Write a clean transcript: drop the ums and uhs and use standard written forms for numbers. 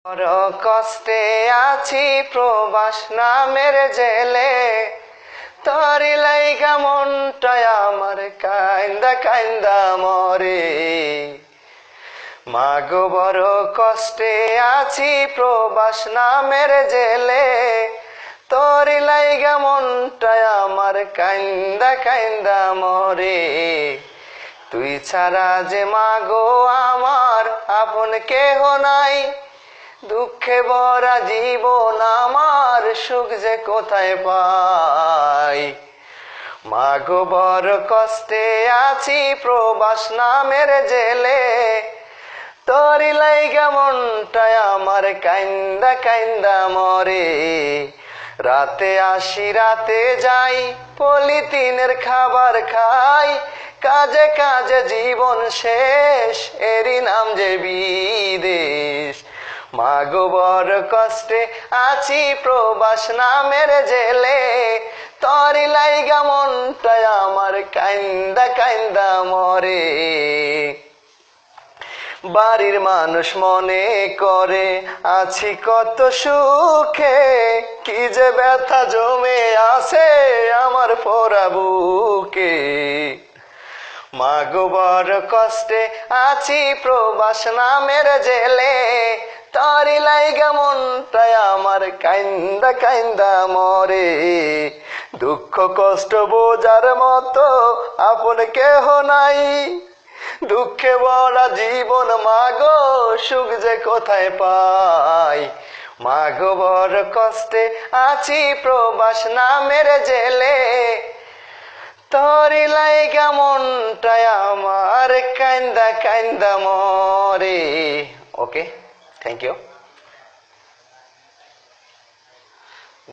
বড় কষ্টে আছি প্রবাস নামের জেলে, তোরি লাইগা মনটায় আমার কান্দা কান্দা মরে। মাগো বড় কষ্টে আছি প্রবাস নামের জেলে, তোরি লাইগা মনটায় আমার কান্দা কান্দা মরে। তুই ছাড়া যে মাগো আমার আপন কেহ নাই, দুঃখে ভরা জীবন আমার সুখ যে কোথায় পাই। মাগো বড় কষ্টে আছি প্রবাস নামের জেলে, তোরি লাইগা মনটায় আমার কান্দা কান্দা মরে। রাতে আসি রাতে যাই, পলিথিনের খাবার খাই, কাজে কাজে জীবন শেষ, এরই নাম যে বিদেশ। মাগো বড় কষ্টে আছি প্রবাস নামের জেলে, তোরি লাইগা মনটায় আমার কান্দা কান্দা মরে। বাড়ির মানুষ মনে করে আছি কত সুখে, কি যে ব্যথা জমে আছে আমার পোড়া বুকে। মাগো বড় কষ্টে আছি প্রবাস নামের জেলে, তোরি লাইগা মনটায় আমার কান্দা কান্দা মরে। দুঃখ কষ্ট বোঝার মতো আপন কেহ নাই, দুঃখে ভরা জীবন মাগো সুখ যে কোথায় পাই। মাগো বড় কষ্টে আছি প্রবাস নামের জেলে, তোরি লাইগা মনটায় আমার কান্দা কান্দা মরে। ওকে, থ্যাংক ইউ।